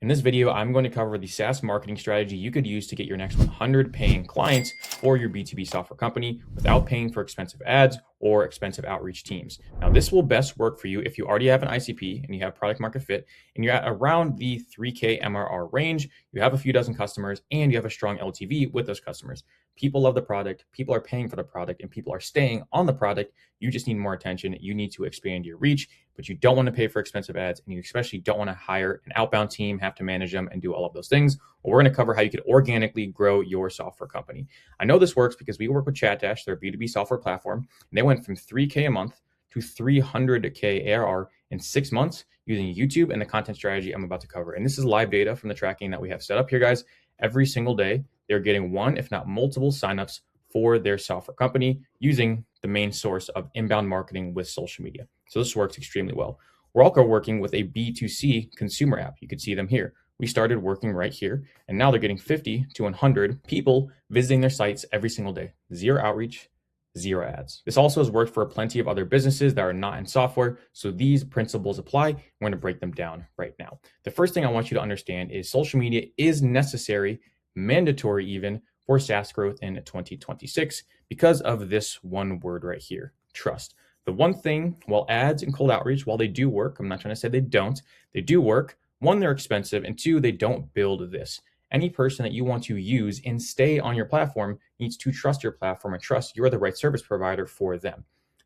In this video, I'm going to cover the SaaS marketing strategy you could use to get your next 100 paying clients for your B2B software company without paying for expensive ads or expensive outreach teams. Now, this will best work for you if you already have an ICP and you have product market fit and you're at around the 3K MRR range, you have a few dozen customers, and you have a strong LTV with those customers. People love the product, people are paying for the product, and people are staying on the product. You just need more attention. You need to expand your reach, but you don't want to pay for expensive ads, and you especially don't want to hire an outbound team, have to manage them, and do all of those things. Well, we're going to cover how you could organically grow your software company. I know this works because we work with Chatdash, their B2B software platform, and they went from 3K a month to 300K ARR in 6 months using YouTube and the content strategy I'm about to cover. And this is live data from the tracking that we have set up here, guys. Every single day, they're getting one, if not multiple signups for their software company using the main source of inbound marketing with social media. So this works extremely well. We're also working with a B2C consumer app. You can see them here. We started working right here, and now they're getting 50 to 100 people visiting their sites every single day. Zero outreach, zero ads. This also has worked for plenty of other businesses that are not in software. So these principles apply. We're going to break them down right now. The first thing I want you to understand is social media is necessary, mandatory even, for SaaS growth in 2026 because of this one word right here, trust. The one thing, while ads and cold outreach, while they do work, I'm not trying to say they don't, they do work. One, they're expensive, and two, they don't build this. Any person that you want to use and stay on your platform needs to trust your platform and trust you're the right service provider for them.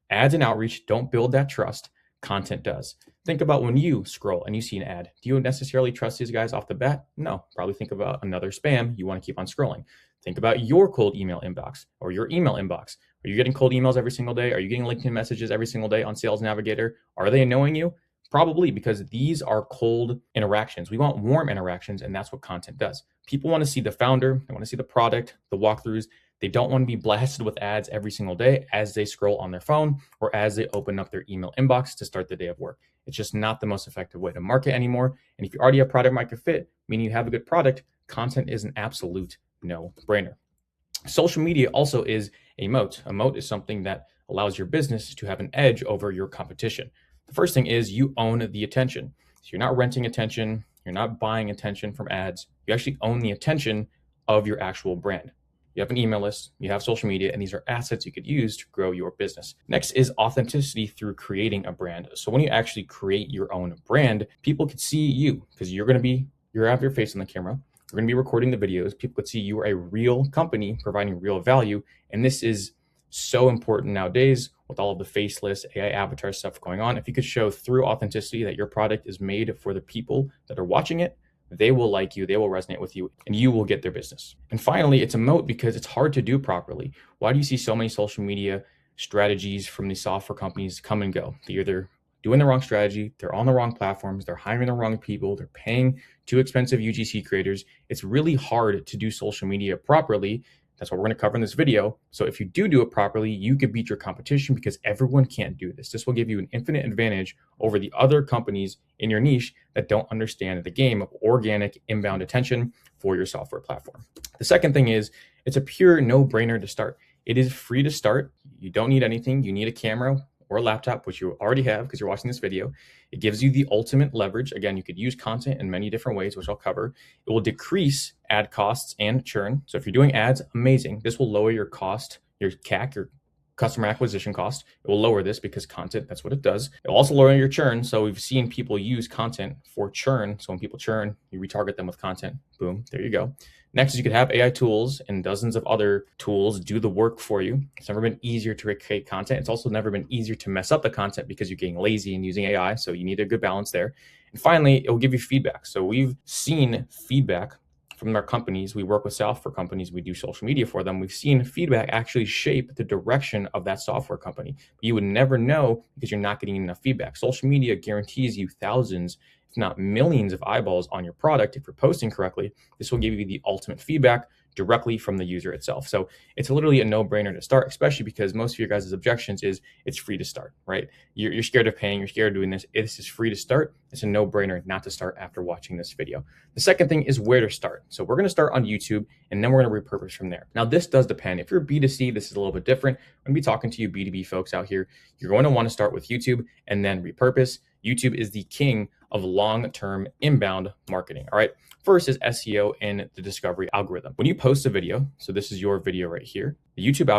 Ads and outreach don't build that trust. Content does. Think about when you scroll and you see an ad. Do you necessarily trust these guys off the bat? No. Probably think about another spam. You want to keep on scrolling. Think about your cold email inbox or your email inbox. Are you getting cold emails every single day? Are you getting LinkedIn messages every single day on Sales Navigator? Are they annoying you? Probably, because these are cold interactions. We want warm interactions, and that's what content does. People want to see the founder. They want to see the product, the walkthroughs. They don't want to be blasted with ads every single day as they scroll on their phone or as they open up their email inbox to start the day of work. It's just not the most effective way to market anymore. And if you already have product market fit, meaning you have a good product, content is an absolute no-brainer. Social media also is a moat. A moat is something that allows your business to have an edge over your competition. The first thing is you own the attention. So you're not renting attention. You're not buying attention from ads. You actually own the attention of your actual brand. You have an email list, you have social media, and these are assets you could use to grow your business. Next is authenticity through creating a brand. So when you actually create your own brand, people could see you because you have your face on the camera. You're going to be recording the videos. People could see you are a real company providing real value. And this is so important nowadays with all of the faceless AI avatar stuff going on. If you could show through authenticity that your product is made for the people that are watching it, they will like you, they will resonate with you, and you will get their business. And finally, it's a moat because it's hard to do properly. Why do you see so many social media strategies from these software companies come and go? They're either doing the wrong strategy, they're on the wrong platforms, they're hiring the wrong people, they're paying too expensive UGC creators. It's really hard to do social media properly. That's what we're going to cover in this video. So if you do it properly, you can beat your competition because everyone can't do this. This will give you an infinite advantage over the other companies in your niche that don't understand the game of organic inbound attention for your software platform. The second thing is it's a pure no-brainer to start. It is free to start. You don't need anything. You need a camera or a laptop, which you already have because you're watching this video. It gives you the ultimate leverage. Again, you could use content in many different ways, which I'll cover. It will decrease ad costs and churn. So if you're doing ads, amazing. This will lower your cost, your CAC, your customer acquisition cost. It will lower this because content, that's what it does. It will also lower your churn. So we've seen people use content for churn. So when people churn, you retarget them with content. Boom, there you go. Next is you could have AI tools and dozens of other tools do the work for you. It's never been easier to create content. It's also never been easier to mess up the content because you're getting lazy and using AI. So you need a good balance there. And finally, it will give you feedback. So we've seen feedback from our companies. We work with software companies. We do social media for them. We've seen feedback actually shape the direction of that software company. But you would never know because you're not getting enough feedback. Social media guarantees you thousands, if not millions of eyeballs on your product. If you're posting correctly, this will give you the ultimate feedback directly from the user itself. So it's literally a no-brainer to start, especially because most of your guys' objections is it's free to start, right? You're scared of paying, you're scared of doing this. This is free to start. It's a no-brainer not to start after watching this video. The second thing is where to start. So we're going to start on YouTube and then we're going to repurpose from there. Now this does depend. If you're B2C, this is a little bit different. I'm going to be talking to you B2B folks out here. You're going to want to start with YouTube and then repurpose. YouTube is the king of long-term inbound marketing. All right. First is SEO and the discovery algorithm. When you post a video, so this is your video right here, the YouTube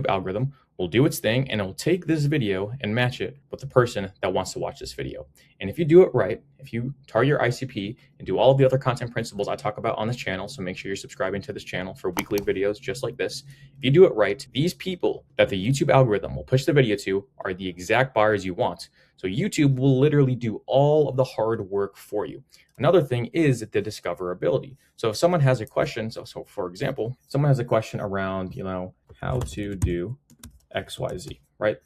algorithm will do its thing and it will take this video and match it with the person that wants to watch this video. And if you do it right, if you target your ICP and do all of the other content principles I talk about on this channel, so make sure you're subscribing to this channel for weekly videos just like this. If you do it right, these people that the YouTube algorithm will push the video to are the exact buyers you want. So YouTube will literally do all of the hard work for you. Another thing is the discoverability. So if someone has a question, so for example, someone has a question around, how to do XYZ, right?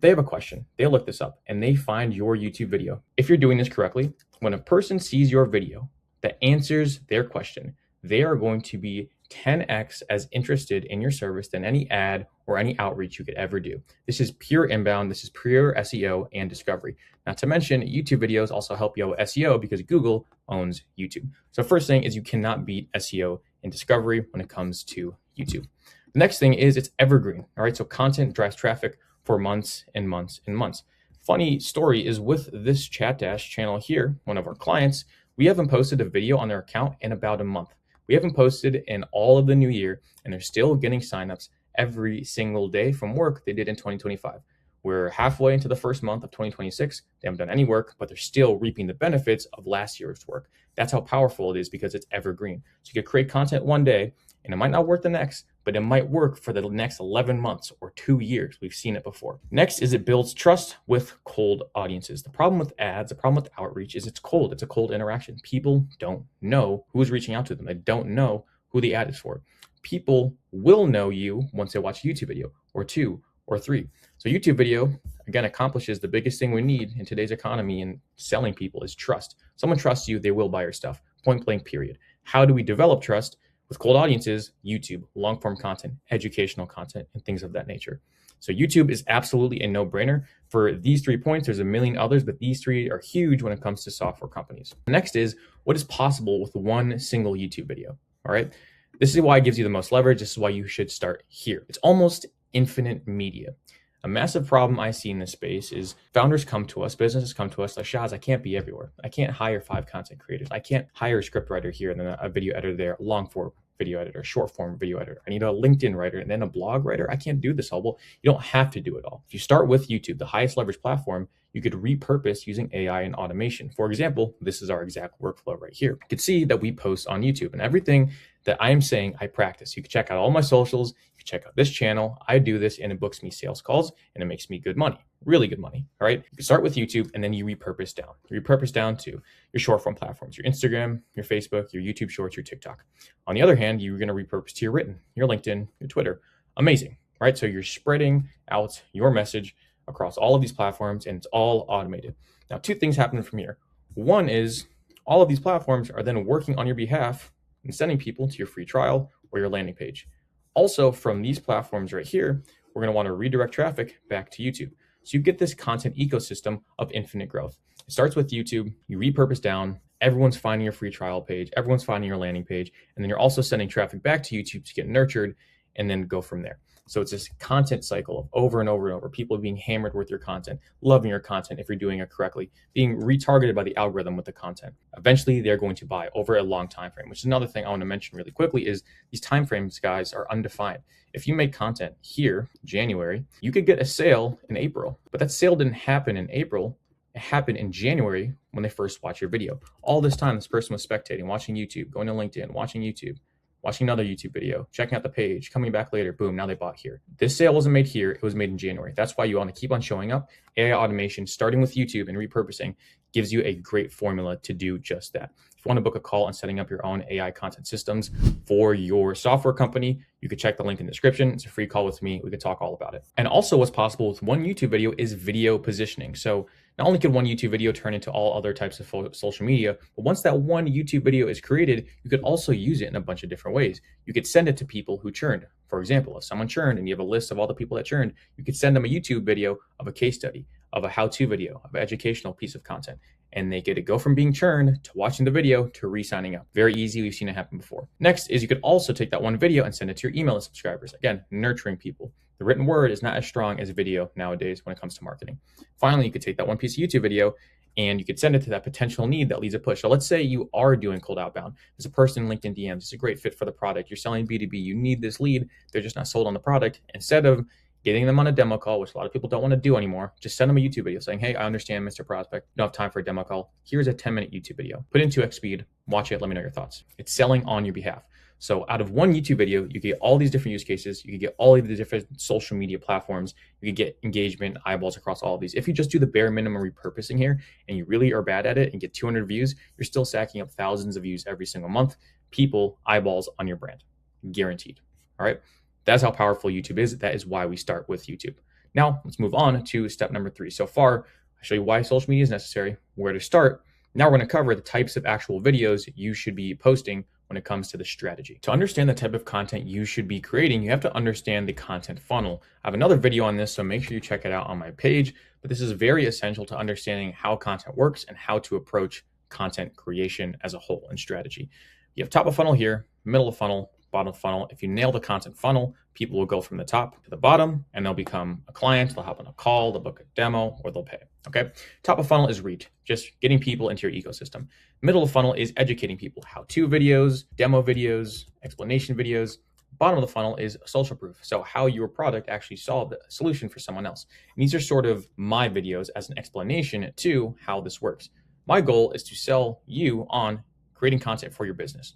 They have a question, they look this up and they find your YouTube video. If you're doing this correctly, when a person sees your video that answers their question, they are going to be 10x as interested in your service than any ad or any outreach you could ever do. This is pure inbound. This is pure SEO and discovery. Not to mention, YouTube videos also help you out with SEO because Google owns YouTube. So first thing is you cannot beat SEO and discovery when it comes to YouTube. The next thing is it's evergreen. All right. So content drives traffic for months and months and months. Funny story is with this Chat Dash channel here, one of our clients, we haven't posted a video on their account in about a month. We haven't posted in all of the new year, and they're still getting signups every single day from work they did in 2025. We're halfway into the first month of 2026. They haven't done any work, but they're still reaping the benefits of last year's work. That's how powerful it is because it's evergreen. So you could create content one day, and it might not work the next, but it might work for the next 11 months or 2 years. We've seen it before. Next is it builds trust with cold audiences. The problem with ads, the problem with outreach is it's cold. It's a cold interaction. People don't know who's reaching out to them. They don't know who the ad is for. People will know you once they watch a YouTube video or 2 or 3. So YouTube video, again, accomplishes the biggest thing we need in today's economy and selling people is trust. Someone trusts you, they will buy your stuff. Point blank, period. How do we develop trust? With cold audiences, YouTube, long form content, educational content, and things of that nature. So YouTube is absolutely a no-brainer. For these 3 points, there's a million others, but these 3 are huge when it comes to software companies. Next is what is possible with one single YouTube video. All right. This is why it gives you the most leverage. This is why you should start here. It's almost infinite media. A massive problem I see in this space is founders come to us, businesses come to us like, Shaz, I can't be everywhere. I can't hire 5 content creators. I can't hire a script writer here and then a video editor there, a long form video editor, short form video editor. I need a LinkedIn writer and then a blog writer. I can't do this all. Well, you don't have to do it all. If you start with YouTube, the highest leverage platform, you could repurpose using AI and automation. For example, this is our exact workflow right here. You can see that we post on YouTube and everything that I am saying, I practice. You can check out all my socials. You can check out this channel. I do this and it books me sales calls and it makes me good money, really good money. All right. You can start with YouTube and then you repurpose down. You repurpose down to your short form platforms, your Instagram, your Facebook, your YouTube Shorts, your TikTok. On the other hand, you're going to repurpose to your written, your LinkedIn, your Twitter. Amazing. Right. So you're spreading out your message across all of these platforms and it's all automated. Now, 2 things happen from here. One is all of these platforms are then working on your behalf and sending people to your free trial or your landing page. Also, from these platforms right here, we're going to want to redirect traffic back to YouTube. So you get this content ecosystem of infinite growth. It starts with YouTube, you repurpose down, everyone's finding your free trial page, everyone's finding your landing page, and then you're also sending traffic back to YouTube to get nurtured and then go from there. So it's this content cycle of over and over and over, people being hammered with your content, loving your content if you're doing it correctly, being retargeted by the algorithm with the content. Eventually, they're going to buy over a long time frame, which is another thing I want to mention really quickly is these time frames, guys, are undefined. If you make content here, January, you could get a sale in April, but that sale didn't happen in April. It happened in January when they first watched your video. All this time, this person was spectating, watching YouTube, going to LinkedIn, watching YouTube, watching another YouTube video, checking out the page, coming back later, boom, now they bought here. This sale wasn't made here, it was made in January. That's why you want to keep on showing up. AI automation, starting with YouTube and repurposing, gives you a great formula to do just that. If you want to book a call on setting up your own AI content systems for your software company, you can check the link in the description. It's a free call with me. We could talk all about it. And also what's possible with one YouTube video is video positioning. So not only can one YouTube video turn into all other types of social media, but once that one YouTube video is created, you could also use it in a bunch of different ways. You could send it to people who churned. For example, if someone churned and you have a list of all the people that churned, you could send them a YouTube video of a case study, of a how-to video, of an educational piece of content. And they get to go from being churned to watching the video to re-signing up. Very easy. We've seen it happen before. Next is you could also take that one video and send it to your email list subscribers. Again, nurturing people, The written word is not as strong as video nowadays when it comes to marketing. Finally, you could take that one piece of YouTube video and you could send it to that potential need that leads a push. So let's say you are doing cold outbound. There's a person in LinkedIn DMs. It's a great fit for the product. You're selling B2B. You need this lead. They're just not sold on the product. Instead of getting them on a demo call, which a lot of people don't want to do anymore, just send them a YouTube video saying, hey, I understand, Mr. Prospect, you don't have time for a demo call. Here's a 10-minute YouTube video. Put it in 2x speed, watch it, let me know your thoughts. It's selling on your behalf. So out of one YouTube video, you get all these different use cases. You can get all of the different social media platforms. You can get engagement, eyeballs across all of these. If you just do the bare minimum repurposing here and you really are bad at it and get 200 views, you're still stacking up thousands of views every single month. People, eyeballs on your brand, guaranteed. All right. That's how powerful YouTube is. That is why we start with YouTube. Now let's move on to step number 3. So far, I show you why social media is necessary, where to start. Now we're going to cover the types of actual videos you should be posting when it comes to the strategy. To understand the type of content you should be creating, you have to understand the content funnel. I have another video on this, so make sure you check it out on my page. But this is very essential to understanding how content works and how to approach content creation as a whole and strategy. You have top of funnel here, middle of funnel, bottom of funnel. If you nail the content funnel, people will go from the top to the bottom and they'll become a client. They'll hop on a call, they'll book a demo, or they'll pay. Okay. Top of funnel is reach, just getting people into your ecosystem. Middle of funnel is educating people, how-to videos, demo videos, explanation videos. Bottom of the funnel is social proof. So how your product actually solved a solution for someone else. And these are sort of my videos as an explanation to how this works. My goal is to sell you on creating content for your business.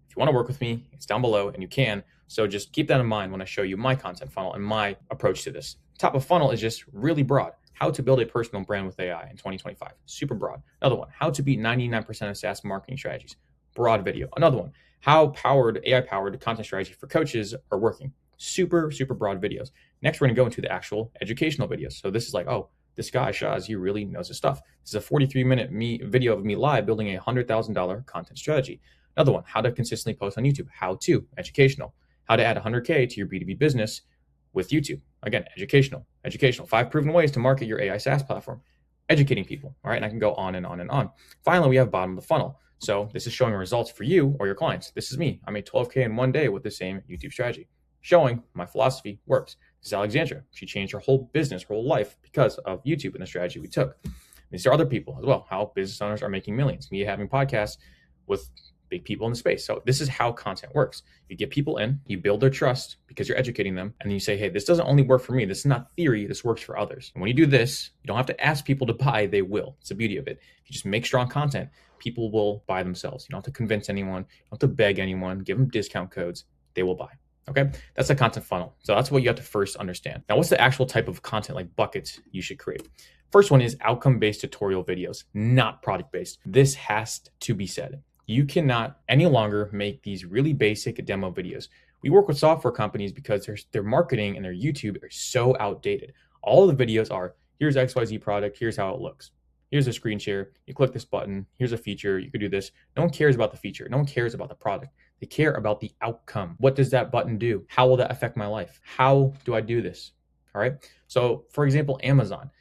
If you want to work with me, it's down below and you can. So just keep that in mind when I show you my content funnel and my approach to this. Top of funnel is just really broad. How to build a personal brand with AI in 2025. Super broad. Another one, how to beat 99% of SaaS marketing strategies. Broad video. Another one, how AI-powered content strategy for coaches are working. Super, super broad videos. Next, we're going to go into the actual educational videos. So this is like, oh, this guy, Shaz, he really knows his stuff. This is a 43-minute video of me live building a $100,000 content strategy. Another one, how to consistently post on YouTube. How to, educational. How to add 100K to your B2B business with YouTube. Again, educational. 5 proven ways to market your AI SaaS platform. Educating people. All right. And I can go on and on and on. Finally, we have bottom of the funnel. So this is showing results for you or your clients. This is me. I made 12K in one day with the same YouTube strategy, showing my philosophy works. This is Alexandra. She changed her whole business, her whole life because of YouTube and the strategy we took. These are other people as well, how business owners are making millions. Me having podcasts with big people in the space. So this is how content works. You get people in, you build their trust because you're educating them. And then you say, hey, this doesn't only work for me. This is not theory. This works for others. And when you do this, you don't have to ask people to buy. They will. It's the beauty of it. If you just make strong content, people will buy themselves. You don't have to convince anyone. You don't have to beg anyone. Give them discount codes. They will buy. Okay. That's a content funnel. So that's what you have to first understand. Now, what's the actual type of content like buckets you should create? First one is outcome-based tutorial videos, not product-based. This has to be said. You cannot any longer make these really basic demo videos. We work with software companies because their marketing and their YouTube are so outdated. All of the videos are, here's XYZ product, here's how it looks. Here's a screen share, you click this button, here's a feature, you could do this. No one cares about the feature. No one cares about the product. They care about the outcome. What does that button do? How will that affect my life? How do I do this? All right. So for example, Amazon,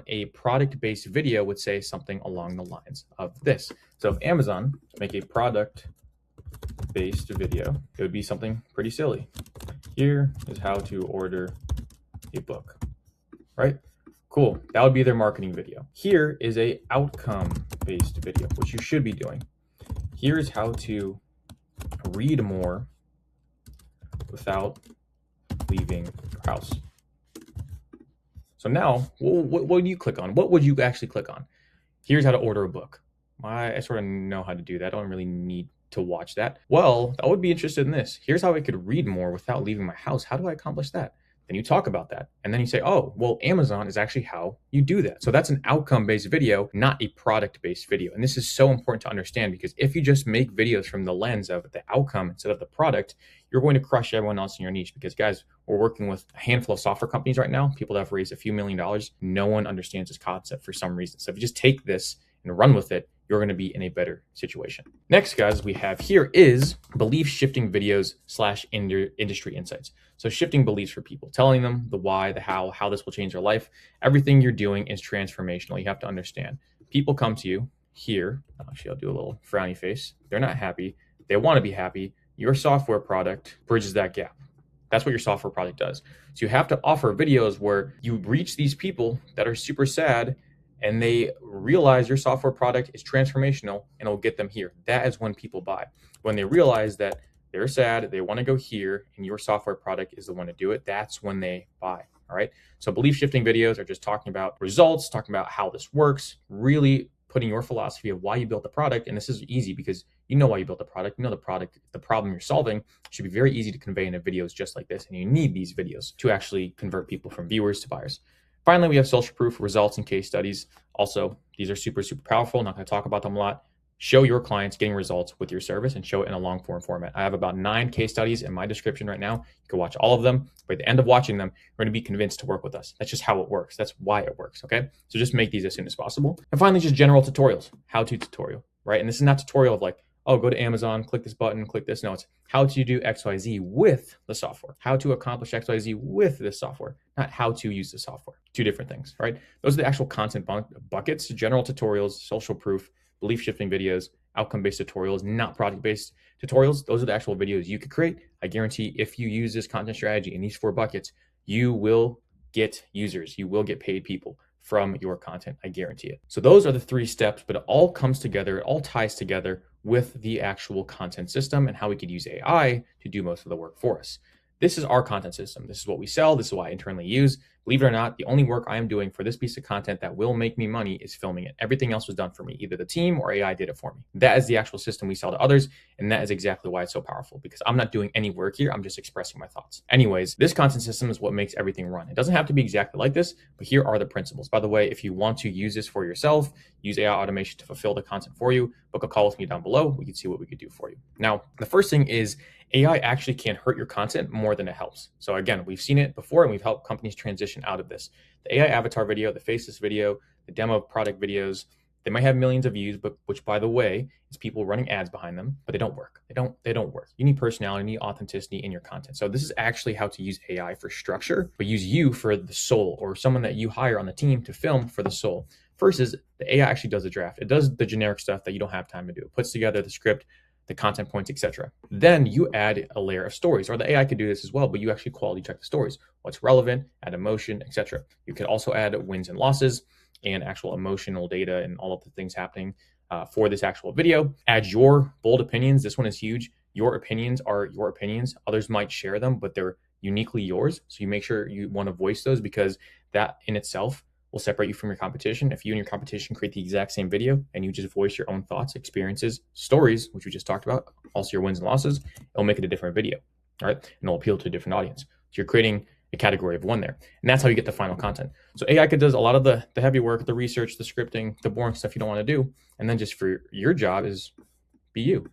a product-based video would say something along the lines of this. So if Amazon make a product-based video, it would be something pretty silly. Here is how to order a book, right? Cool. That would be their marketing video. Here is a outcome-based video, which you should be doing. Here's how to read more without leaving your house. So now, what would you click on? What would you actually click on? Here's how to order a book. I sort of know how to do that. I don't really need to watch that. Well, I would be interested in this. Here's how I could read more without leaving my house. How do I accomplish that? Then you talk about that. And then you say, oh, well, Amazon is actually how you do that. So that's an outcome-based video, not a product-based video. And this is so important to understand because if you just make videos from the lens of the outcome instead of the product, you're going to crush everyone else in your niche because guys, we're working with a handful of software companies right now, people that have raised a few $1 million. No one understands this concept for some reason. So if you just take this and run with it, you're going to be in a better situation. Next, guys, we have here is belief shifting videos / industry insights. So shifting beliefs for people, telling them the why, the how this will change their life. Everything you're doing is transformational. You have to understand. People come to you here. Actually, I'll do a little frowny face. They're not happy. They want to be happy. Your software product bridges that gap. That's what your software product does. So you have to offer videos where you reach these people that are super sad and they realize your software product is transformational and it'll get them here. That is when people buy. When they realize that they're sad, they want to go here, and your software product is the one to do it, that's when they buy. All right. So belief shifting videos are just talking about results, talking about how this works, really putting your philosophy of why you built the product. And this is easy because you know why you built the product. You know the product, the problem you're solving should be very easy to convey in videos just like this. And you need these videos to actually convert people from viewers to buyers. Finally, we have social proof, results, and case studies. Also, these are super, super powerful. Not going to talk about them a lot. Show your clients getting results with your service and show it in a long form format. I have about 9 case studies in my description right now. You can watch all of them. But at the end of watching them, you're going to be convinced to work with us. That's just how it works. That's why it works. Okay. So just make these as soon as possible. And finally, just general tutorials, how-to tutorial, right? And this is not tutorial of like, oh, go to Amazon, click this button, click this. No, it's how to do XYZ with the software, how to accomplish XYZ with this software, not how to use the software. 2 different things, right? Those are the actual content buckets, general tutorials, social proof, belief shifting videos, outcome-based tutorials, not product-based tutorials. Those are the actual videos you could create. I guarantee if you use this content strategy in these 4 buckets, you will get users. You will get paid people from your content. I guarantee it. So those are the 3 steps, but it all comes together. It all ties together with the actual content system and how we could use AI to do most of the work for us. This is our content system. This is what we sell. This is what I internally use. Believe it or not, the only work I am doing for this piece of content that will make me money is filming it. Everything else was done for me. Either the team or AI did it for me. That is the actual system we sell to others. And that is exactly why it's so powerful, because I'm not doing any work here. I'm just expressing my thoughts. Anyways, this content system is what makes everything run. It doesn't have to be exactly like this, but here are the principles. By the way, if you want to use this for yourself, use AI automation to fulfill the content for you, book a call with me down below. We can see what we could do for you. Now, the first thing is AI actually can hurt your content more than it helps. So again, we've seen it before and we've helped companies transition out of this. The AI avatar video, the faceless video, the demo product videos, they might have millions of views, but which by the way, is people running ads behind them, but they don't work. They don't work. You need personality, you need authenticity in your content. So this is actually how to use AI for structure, but use you for the soul, or someone that you hire on the team to film for the soul. First is the AI actually does the draft. It does the generic stuff that you don't have time to do. It puts together the script, the content points, etc. Then you add a layer of stories, or the AI could do this as well, but you actually quality check the stories, what's relevant, add emotion, etc. You could also add wins and losses and actual emotional data and all of the things happening for this actual video. Add your bold opinions. This one is huge. Your opinions are your opinions. Others might share them, but they're uniquely yours. So you make sure you want to voice those, because that in itself will separate you from your competition. If you and your competition create the exact same video and you just voice your own thoughts, experiences, stories, which we just talked about, also your wins and losses, it'll make it a different video, all right? And it'll appeal to a different audience. So you're creating a category of one there. And that's how you get the final content. So AI does a lot of the heavy work, the research, the scripting, the boring stuff you don't want to do. And then just for your job is be you.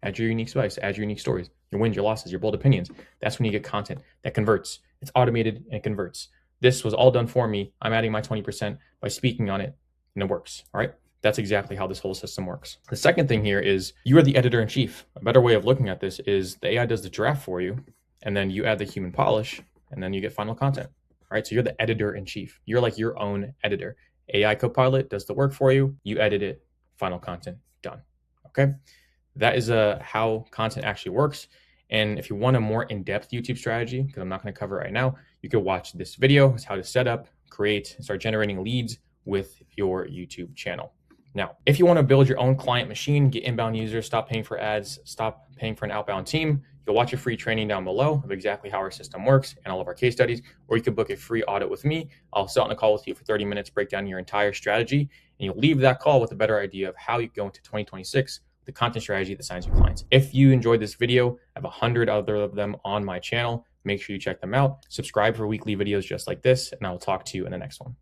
Add your unique spice, add your unique stories, your wins, your losses, your bold opinions. That's when you get content that converts. It's automated and it converts. This was all done for me. I'm adding my 20% by speaking on it, and it works. All right. That's exactly how this whole system works. The second thing here is you are the editor in chief. A better way of looking at this is the AI does the draft for you, and then you add the human polish, and then you get final content. All right. So you're the editor in chief. You're like your own editor. AI Copilot does the work for you. You edit it, final content, done. Okay. That is how content actually works. And if you want a more in-depth YouTube strategy, because I'm not going to cover it right now, you could watch this video. It's how to set up, create, and start generating leads with your YouTube channel. Now, if you want to build your own client machine, get inbound users, stop paying for ads, stop paying for an outbound team, you can watch a free training down below of exactly how our system works and all of our case studies, or you can book a free audit with me. I'll sit on a call with you for 30 minutes, break down your entire strategy, and you'll leave that call with a better idea of how you go into 2026, the content strategy that signs your clients. If you enjoyed this video, I have 100 other of them on my channel. Make sure you check them out. Subscribe for weekly videos just like this, and I will talk to you in the next one.